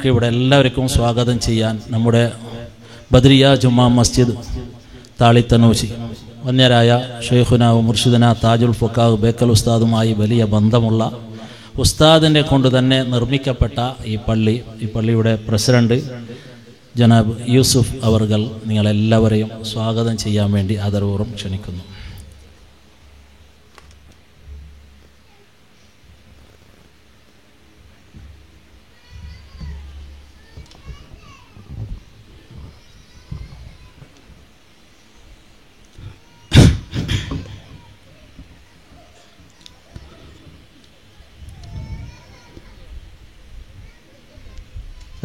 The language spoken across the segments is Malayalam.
ഇവിടെ എല്ലാവർക്കും സ്വാഗതം ചെയ്യാൻ നമ്മുടെ ബദ്രിയ ജുമാ മസ്ജിദ് താളിത്തനൂശി വന്യരായ ഷെയ്ഖുന മുർഷിദന താജുൽ ഫുഖാഹ് ബേക്കൽ ഉസ്താദുമായി വലിയ ബന്ധമുള്ള ഉസ്താദിനെ കൊണ്ട് തന്നെ നിർമ്മിക്കപ്പെട്ട ഈ പള്ളിയുടെ പ്രസിഡന്റ് ജനാബ് യൂസുഫ് അവർകൾ നിങ്ങളെല്ലാവരെയും സ്വാഗതം ചെയ്യാൻ വേണ്ടി ആദരപൂർവ്വം ക്ഷണിക്കുന്നു.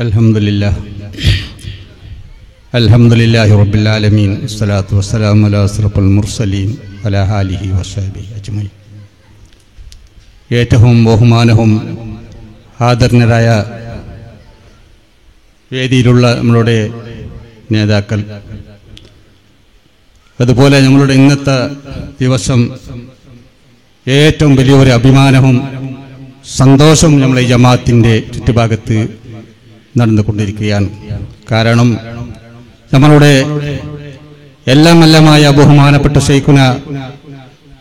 അൽഹംദുലില്ലാഹി റബ്ബിൽ ആലമീൻ വസ്സലാത്തു വസ്സലാമു അലാ അസ്റഫിൽ മുർസലീൻ വഅലാ ആലിഹി വസഹ്ബിഹി അജ്മഈൻ. ഏറ്റവും ബഹുമാനവും ആദരണീയരായ വേദിയിലുള്ള നമ്മളുടെ നേതാക്കൾ, അതുപോലെ നമ്മളുടെ ഇന്നത്തെ ദിവസം ഏറ്റവും വലിയൊരു അഭിമാനവും സന്തോഷവും നമ്മളെ ജമാഅത്തിൻ്റെ ചുറ്റുഭാഗത്ത് നടന്നുകൊണ്ടിരിക്കുകയാണ്. കാരണം നമ്മളുടെ എല്ലാമായ ബഹുമാനപ്പെട്ട ശൈഖുന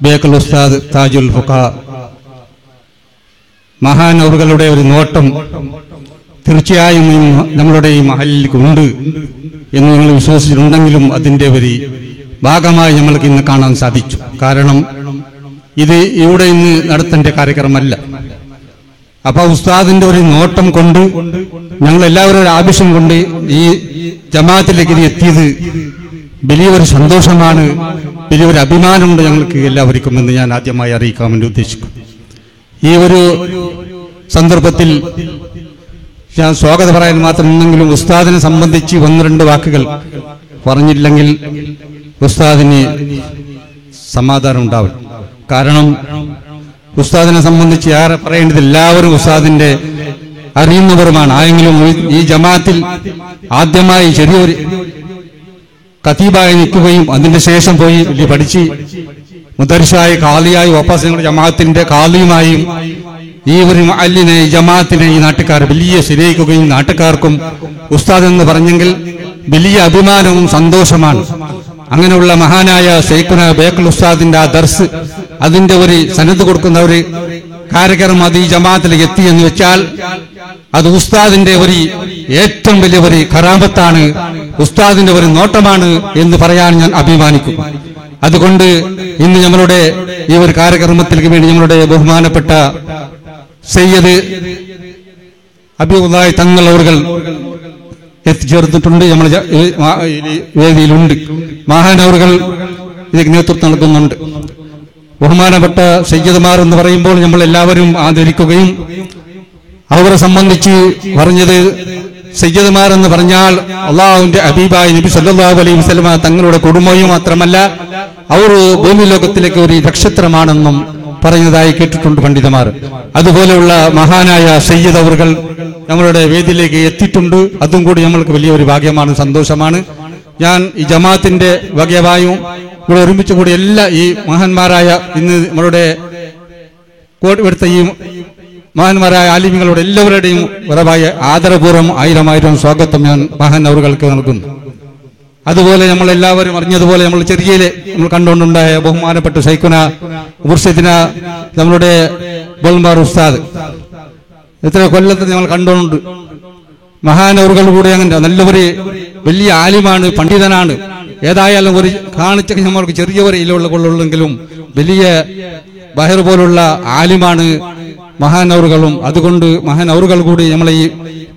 ബേക്കൽ ഉസ്താദ് താജുൽ ഫുഖാഹ് മഹാനവറുകളുടെ ഒരു നോട്ടം തീർച്ചയായും നമ്മളുടെ ഈ മഹലിൽ ഉണ്ട് എന്ന് നിങ്ങൾ വിശ്വസിച്ചിട്ടുണ്ടെങ്കിലും അതിൻ്റെ ഒരു ഭാഗമായി നമ്മൾക്ക് ഇന്ന് കാണാൻ സാധിച്ചു. കാരണം ഇത് ഇവിടെ ഇന്ന് നടത്തേണ്ട കാര്യക്രമമല്ല. അപ്പൊ ഉസ്താദിന്റെ ഒരു നോട്ടം കൊണ്ട് ഞങ്ങൾ എല്ലാവരും ഒരു ആവശ്യം കൊണ്ട് ഈ ജമാഅത്തിലേക്ക് ഇത് എത്തിയത് വലിയൊരു സന്തോഷമാണ്, വലിയൊരു അഭിമാനമുണ്ട് ഞങ്ങൾക്ക് എല്ലാവർക്കും എന്ന് ഞാൻ ആദ്യമായി അറിയിക്കാൻ വേണ്ടി ഉദ്ദേശിക്കുന്നു. ഈ ഒരു സന്ദർഭത്തിൽ ഞാൻ സ്വാഗതം പറയാൻ മാത്രം ഉണ്ടെങ്കിലും ഉസ്താദിനെ സംബന്ധിച്ച് 1-2 വാക്കുകൾ പറഞ്ഞില്ലെങ്കിൽ ഉസ്താദിന് സമാധാനം ഉണ്ടാവും. കാരണം ഉസ്താദിനെ സംബന്ധിച്ച് ആരെ പറയേണ്ടത്, എല്ലാവരും ഉസ്താദിന്റെ അറിയുന്നവരുമാണ്. ആയെങ്കിലും ഈ ജമാഅത്തിൽ ആദ്യമായി ചെറിയൊരു ഖതീബായി നിൽക്കുകയും അതിന്റെ ശേഷം പോയി വലിയ പഠിച്ച് മുദർരിസായി ഖാദിയായി വാപ്പസ് ഞങ്ങളുടെ ജമാഅത്തിന്റെ ഖാദിയുമായും ഈ ഒരു മുഅല്ലിനെ ഈ ജമാഅത്തിനെ ഈ നാട്ടുകാർ വലിയ ശരിയാക്കുകയും നാട്ടുകാർക്കും ഉസ്താദ് എന്ന് പറഞ്ഞെങ്കിൽ വലിയ അഭിമാനവും സന്തോഷമാണ്. അങ്ങനെയുള്ള മഹാനായ ശൈഖുന ബേക്കൽ ഉസ്താദിന്റെ ആ ദർസ്, അതിന്റെ ഒരു സനദ് കൊടുക്കുന്ന ഒരു കാര്യക്രമം അത് ഈ ജമാഅത്തിലേക്ക് എത്തി എന്ന് വെച്ചാൽ അത് ഉസ്താദിന്റെ ഒരു ഏറ്റവും വലിയ ഒരു കറാമത്താണ്, ഉസ്താദിന്റെ ഒരു നോട്ടമാണ് എന്ന് പറയാൻ ഞാൻ അഭിമാനിക്കും. അതുകൊണ്ട് ഇന്ന് നമ്മളുടെ ഈ ഒരു കാര്യക്രമത്തിലേക്ക് വേണ്ടി നമ്മളുടെ ബഹുമാനപ്പെട്ട സയ്യിദ് ഹബീബുല്ലാഹി തങ്ങൾ അവர்கள் എത്തിച്ചേർന്നിട്ടുണ്ട്, നമ്മൾ വേദിയിലുണ്ട്. മഹാനവറുകൾ ഇതിന് നേതൃത്വം നൽകുന്നുണ്ട്. ബഹുമാനപ്പെട്ട സയ്യിദ്മാർ എന്ന് പറയുമ്പോൾ നമ്മൾ എല്ലാവരും ആദരിക്കുകയും അവരെ സംബന്ധിച്ച് പറഞ്ഞത്, സയ്യിദ്മാർ എന്ന് പറഞ്ഞാൽ അള്ളാഹുവിന്റെ ഹബീബായ നബി സല്ലല്ലാഹു അലൈഹി വസല്ലമ തങ്ങളുടെ കുടുംബവും മാത്രമല്ല അവർ ഭൂമി ലോകത്തിലേക്ക് ഒരു നക്ഷത്രമാണെന്നും പറഞ്ഞതായി കേട്ടിട്ടുണ്ട് പണ്ഡിതന്മാർ. അതുപോലെയുള്ള മഹാനായ സയ്യിദ് അവറുകൾ നമ്മളുടെ വേദിയിലേക്ക് എത്തിയിട്ടുണ്ട്. അതും കൂടി നമ്മൾക്ക് വലിയൊരു ഭാഗ്യമാണ്, സന്തോഷമാണ്. ഞാൻ ഈ ജമാഅത്തിന്റെ വകവായും ഇവിടെ ഒരുമിച്ച് കൂടി എല്ലാ ഈ മഹാന്മാരായ ഇന്ന് നമ്മളുടെ ഇവിടുത്തെ ഈ മഹാന്മാരായ ആലിമികളുടെ എല്ലാവരുടെയും വരവായ ആദരപൂർവ്വം 1000 സ്വാഗതം ഞാൻ മഹാനവറുകൾക്ക് നൽകുന്നു. അതുപോലെ നമ്മൾ എല്ലാവരും അറിഞ്ഞതുപോലെ നമ്മൾ ചെറിയയിലെ നമ്മൾ കണ്ടുകൊണ്ടുണ്ടായ ബഹുമാനപ്പെട്ട ശൈഖുന മുർഷിദിന നമ്മളുടെ ബോൾമാർ ഉസ്താദ് എത്ര കൊല്ലത്ത് നമ്മൾ കണ്ടുകൊണ്ട് മഹാനവറുകൾ കൂടെ അങ്ങനെ നല്ലൊരു വലിയ ആലിമാണ്, പണ്ഡിതനാണ്. ഏതായാലും ഒരു കാണിച്ച നമ്മൾക്ക് ചെറിയ ഒരു ഇലുള്ള കൊള്ളുള്ളെങ്കിലും വലിയ ബഹർ പോലുള്ള ആലിമാണ് മഹാനവറുകളും. അതുകൊണ്ട് മഹാനവറുകൾ കൂടി നമ്മളെ ഈ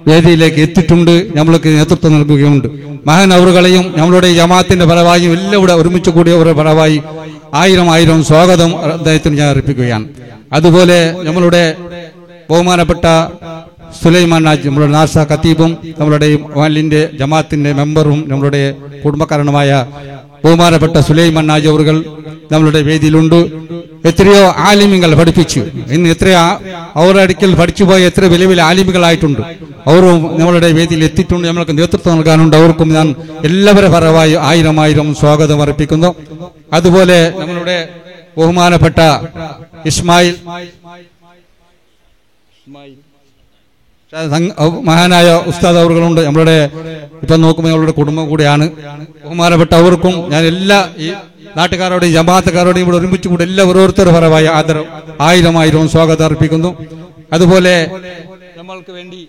വേദിയിലേക്ക് എത്തിയിട്ടുണ്ട്, നമ്മൾക്ക് നേതൃത്വം നൽകുകയുണ്ട്. മഹാനവറുകളെയും നമ്മളുടെ ജമാഅത്തിന്റെ പരവായും എല്ലാം ഇവിടെ ഒരുമിച്ച് കൂടിയവരുടെ പരവായി 1000 സ്വാഗതം അദ്ദേഹത്തിന് ഞാൻ അർപ്പിക്കുകയാണ്. അതുപോലെ നമ്മളുടെ ബഹുമാനപ്പെട്ട സുലൈമാൻ നാജ്, നമ്മുടെ നാസ ഖത്തീബും നമ്മളുടെ വാലിന്റെ ജമാഅത്തിന്റെ മെമ്പറും നമ്മളുടെ കുടുംബക്കാരനുമായ ബഹുമാനപ്പെട്ട സുലൈമാൻ നാജ് അവറുകൾ നമ്മളുടെ വേദിയിലുണ്ട്. എത്രയോ ആലിമികൾ പഠിപ്പിച്ചു, ഇന്ന് എത്രയോ അവരുടെ അടുക്കൽ പഠിച്ചുപോയ എത്ര വലിയ വലിയ ആലിമികളായിട്ടുണ്ട്. അവരും നമ്മളുടെ വേദിയിൽ എത്തിയിട്ടുണ്ട്, നമ്മൾക്ക് നേതൃത്വം നൽകാനുണ്ട്. അവർക്കും ഞാൻ എല്ലാവരുടെ പരമായി 1000 സ്വാഗതം അർപ്പിക്കുന്നു. അതുപോലെ നമ്മളുടെ ബഹുമാനപ്പെട്ട ഇസ്മായിൽ മഹാനായ ഉസ്താദ് അവர்களுണ്ട്. നമ്മളുടെ ഇപ്പം നോക്കുമ്പോൾ ഞങ്ങളുടെ കുടുംബം കൂടിയാണ്. ബഹുമാനപ്പെട്ട അവർക്കും ഞാൻ എല്ലാ ഈ നാട്ടുകാരോടെയും ജമാഅത്തുകാരോടെയും ഇവിടെ ഒരുമിച്ച് കൂടെ എല്ലാ ഓരോരുത്തരുടെ പരമായ ആദരം 1000 സ്വാഗതം അർപ്പിക്കുന്നു. അതുപോലെ നമ്മൾക്ക് വേണ്ടി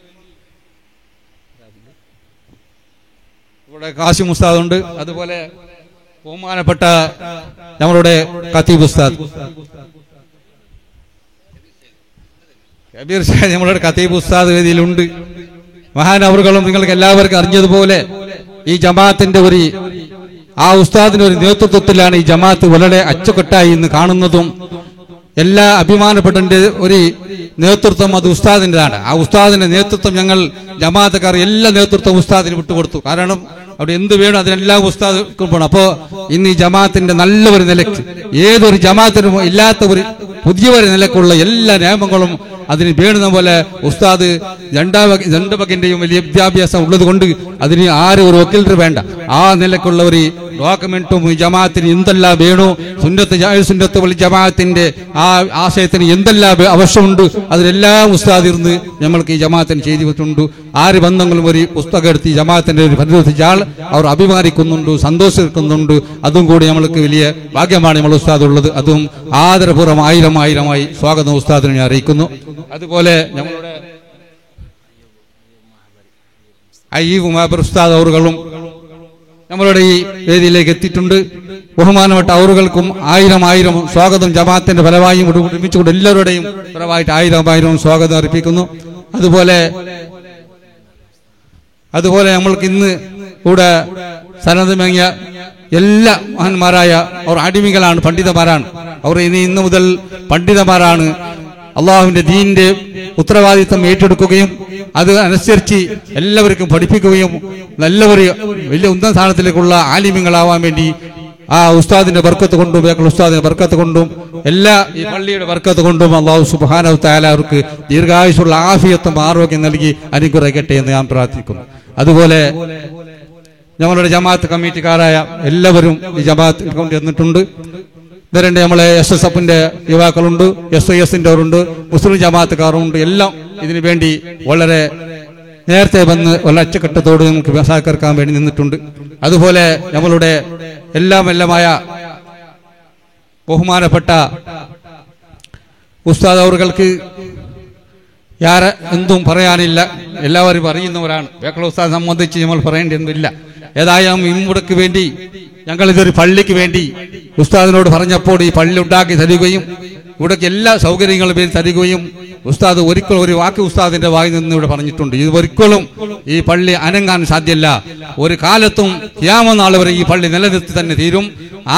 ഇവിടെ കാസിം ഉസ്താദ് ഉണ്ട്. അതുപോലെ ബഹുമാനപ്പെട്ട നമ്മളുടെ ഖത്തീബ് ഉസ്താദ് കബീർ സാഹിബ്, നമ്മളുടെ ഖത്തീബ് ഉസ്താദ് വേദിയിലുണ്ട്. മഹാനവറുകളും നിങ്ങൾക്ക് എല്ലാവർക്കും അറിഞ്ഞതുപോലെ ഈ ജമാഅത്തിന്റെ ആ ഉസ്താദിന്റെ ഒരു നേതൃത്വത്തിലാണ് ഈ ജമാഅത്ത് വളരെ അച്ചക്കെട്ടായി ഇന്ന് കാണുന്നതും. എല്ലാ അഭിമാനപ്പെട്ടതിന്റെ ഒരു നേതൃത്വം അത് ഉസ്താദിന്റെതാണ്. ആ ഉസ്താദിന്റെ നേതൃത്വം ഞങ്ങൾ ജമാഅത്തുകാർ എല്ലാ നേതൃത്വം ഉസ്താദിന് വിട്ടുകൊടുത്തു. കാരണം അവിടെ എന്ത് വേണം അതിനെല്ലാം ഉസ്താദ് പോകണം. അപ്പോ ഇന്ന് ഈ ജമാഅത്തിന്റെ നല്ല ഒരു നിലയ്ക്ക് ഏതൊരു ജമാഅത്തിനും ഇല്ലാത്ത ഒരു പുതിയ ഒരു നിലക്കുള്ള എല്ലാ നിയമങ്ങളും അതിന് വേണ്ടുന്ന പോലെ ഉസ്താദ് രണ്ട് വകിന്റെയും വലിയ വിദ്യാഭ്യാസം ഉള്ളത് കൊണ്ട് അതിന് ആരും ഒരു വക്കീലിന് വേണ്ട. ആ നിലക്കുള്ള ഒരു ഡോക്യുമെന്റും ഈ ജമാഅത്തിന് എന്തെല്ലാം വേണോ, സുന്നത്ത് വൽ ജമാഅത്തിന്റെ ആ ആശയത്തിന് എന്തെല്ലാം ആവശ്യമുണ്ട് അതിലെല്ലാം ഉസ്താദ് ഇരുന്ന് നമ്മൾക്ക് ഈ ജമാഅത്തിന് ചെയ്തു വെച്ചിട്ടുണ്ട്. ആര് ബന്ധങ്ങളും ഒരു പുസ്തകം എടുത്ത് ഈ ജമാഅത്തിന്റെ ഒരു പരിശോധിച്ചാൽ അവർ അഭിമാനിക്കുന്നുണ്ട്, സന്തോഷിക്കുന്നുണ്ട്. അതും കൂടി നമ്മൾക്ക് വലിയ ഭാഗ്യമാണ് നമ്മൾ ഉസ്താദ് ഉള്ളത്. അതും ആദരപൂർവ്വം 1000 സ്വാഗതം ഉസ്താദിനെ ഞാൻ അറിയിക്കുന്നു. അതുപോലെ നമ്മളുടെ അയ്യൂബ് മാബർ ഉസ്താദ് അവറുകളും നമ്മളുടെ ഈ വേദിയിലേക്ക് എത്തിയിട്ടുണ്ട്. ബഹുമാനപ്പെട്ട അവറുകൾക്കും 1000 സ്വാഗതം ജമാഅത്തിന്റെ ഫലമായും ഒരുമിച്ചുകൊണ്ട് എല്ലാവരുടെയും ഫലമായിട്ട് 1000 സ്വാഗതം അർപ്പിക്കുന്നു. അതുപോലെ നമ്മൾക്ക് ഇന്ന് കൂടെ സനത് മേങ്ങിയ എല്ലാ മഹാന്മാരായ അവർ അടിമകളാണ്, പണ്ഡിതന്മാരാണ്. അവർ ഇന്ന് മുതൽ പണ്ഡിതന്മാരാണ്. അള്ളാഹുവിന്റെ ദീനിന്റെ ഉത്തരവാദിത്വം ഏറ്റെടുക്കുകയും അത് അനുസരിച്ച് എല്ലാവർക്കും പഠിപ്പിക്കുകയും നല്ലവരും വലിയ ഉന്നത സ്ഥാനത്തിലേക്കുള്ള ആലിമ്യങ്ങളാവാൻ വേണ്ടി ആ ഉസ്താദിന്റെ ബർക്കത്ത് കൊണ്ടും ഉസ്താദിന്റെ ബർക്കത്ത് കൊണ്ടും എല്ലാ ഈ പള്ളിയുടെ ബർക്കത്ത് കൊണ്ടും അല്ലാഹു സുബ്ഹാനഹു വ തആല അവർക്ക് ദീർഘായുസ്സുള്ള ആഫിയത്തും ആരോഗ്യം നൽകി അനുഗ്രഹിക്കട്ടെ എന്ന് ഞാൻ പ്രാർത്ഥിക്കുന്നു. അതുപോലെ ഞങ്ങളുടെ ജമാഅത്ത് കമ്മിറ്റിക്കാരായ എല്ലാവരും ഈ ജമാഅത്തിൽ കൊണ്ടുവന്നിട്ടുണ്ട്. ഇവരുടെ നമ്മളെ SSFന്റെ യുവാക്കളുണ്ട്, SISന്റെ അവരുണ്ട്, മുസ്ലിം ജമാഅത്തുകാരുണ്ട്. എല്ലാം ഇതിനു വേണ്ടി വളരെ നേരത്തെ വന്ന് വളരെ അച്ചക്കെട്ടത്തോട് നമുക്ക് സഹകരിക്കാൻ വേണ്ടി നിന്നിട്ടുണ്ട്. അതുപോലെ നമ്മളുടെ എല്ലാമായ ബഹുമാനപ്പെട്ട ഉസ്താദ് അവർക്ക് എന്തും പറയാനില്ല, എല്ലാവരും അറിയുന്നവരാണ്. ബേക്കൽ ഉസ്താദ് സംബന്ധിച്ച് നമ്മൾ പറയേണ്ടതൊന്നുമില്ല. ഏതായാലും ഇവിടേക്ക് വേണ്ടി ഞങ്ങൾ ഇതൊരു പള്ളിക്ക് വേണ്ടി ഉസ്താദിനോട് പറഞ്ഞപ്പോൾ ഈ പള്ളി ഉണ്ടാക്കി തരികയും ഇവിടേക്ക് എല്ലാ സൗകര്യങ്ങളും പേര് തരികയും ഉസ്താദ് ഒരിക്കലും ഒരു വാക്ക് ഉസ്താദിന്റെ വായിൽ നിന്ന് ഇവിടെ പറഞ്ഞിട്ടുണ്ട്. ഇത് ഒരിക്കലും ഈ പള്ളി അനങ്ങാൻ സാധ്യമല്ല. ഒരു കാലത്തും ഖിയാമത്ത് നാൾ വരെ ഈ പള്ളി നിലനിർത്തി തന്നെ തീരും.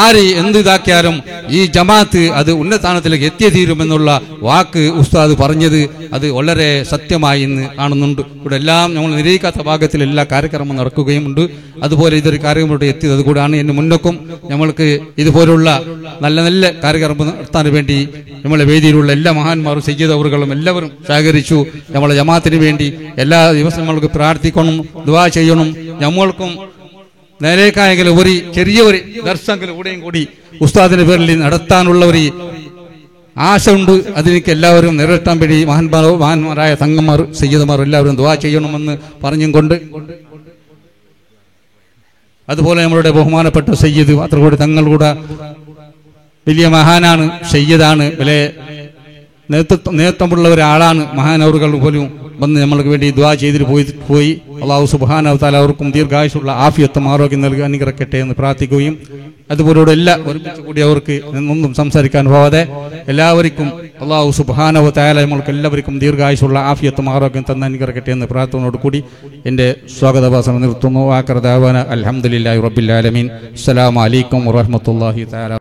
ആര് എന്ത് ഇതാക്കിയാലും ഈ ജമാഅത്ത് അത് ഉന്നതസ്ഥാനത്തിലേക്ക് എത്തിയേ തീരുമെന്നുള്ള വാക്ക് ഉസ്താദ് പറഞ്ഞത് അത് വളരെ സത്യമായി ഇന്ന് കാണുന്നുണ്ട്. ഇവിടെ എല്ലാം നമ്മൾ നിരയിക്കാത്ത ഭാഗത്തിൽ എല്ലാ കാര്യക്രമം നടക്കുകയുമുണ്ട്. അതുപോലെ ഇതൊരു കാര്യങ്ങളോട് എത്തിയത് അതുകൂടാണ്. എന്നെ മുന്നോക്കും നമ്മൾക്ക് ഇതുപോലുള്ള നല്ല നല്ല കാര്യക്രമം നടത്താൻ വേണ്ടി നമ്മളെ വേദിയിലുള്ള എല്ലാ മഹാന്മാരും സയ്യിദ് അവറുകളും എല്ലാവരും സഹകരിച്ചു. നമ്മളെ ജമാഅത്തിന് വേണ്ടി എല്ലാ ദിവസവും നമ്മൾക്ക് പ്രാർത്ഥിക്കണം, ദുആ ചെയ്യണം. നമ്മൾക്കും നേരേക്കായെങ്കിലും ഒരു ചെറിയ ഒരു ദർശനങ്ങൾ കൂടെയും കൂടി ഉസ്താദിന്റെ പേരിൽ നടത്താനുള്ള ഒരു ആശ ഉണ്ട്. അതിലേക്ക് എല്ലാവരും നിറവേറ്റാൻ വേണ്ടി മഹാന്മാരായ തങ്ങന്മാർ സയ്യിദന്മാർ എല്ലാവരും ദുആ ചെയ്യണമെന്ന് പറഞ്ഞും കൊണ്ട് അതുപോലെ നമ്മളുടെ ബഹുമാനപ്പെട്ട സയ്യിദ് മാത്രകൂടി തങ്ങൾ കൂടെ വലിയ മഹാനാണ്, സയ്യിദാണ്, വലിയ നേതൃത്വമുള്ള ഒരാളാണ്. മഹാനവറുകൾ പോലും വന്ന് നമ്മൾക്ക് വേണ്ടി ദുആ ചെയ്തിട്ട് പോയി. അല്ലാഹു സുബ്ഹാനഹു വ തആല അവർക്കും ദീർഘായുസ്സുള്ള ആഫിയത്തും ആരോഗ്യം നൽകി അനുഗ്രഹിക്കട്ടെ എന്ന് പ്രാർത്ഥിക്കുകയും അതുപോലെ എല്ലാ ഒരുമിച്ച് കൂടി അവർക്ക് ഒന്നും സംസാരിക്കാൻ പോവാതെ എല്ലാവർക്കും അല്ലാഹു സുബ്ഹാനഹു വ തആല നമ്മൾക്ക് എല്ലാവർക്കും ദീർഘായുസ്സുള്ള ആഫിയത്തും ആരോഗ്യം തന്ന് അനുഗ്രഹിക്കട്ടെ എന്ന് പ്രാർത്ഥനയോട് കൂടി എൻ്റെ സ്വാഗതഭാഷണം നിർത്തുന്നു. ആഖിറു ദഅവാന അൽഹംദുലില്ലാഹി റബ്ബിൽ ആലമീൻ. അസ്സലാമു അലൈക്കും വറഹ്മത്തുള്ളാഹി തആല.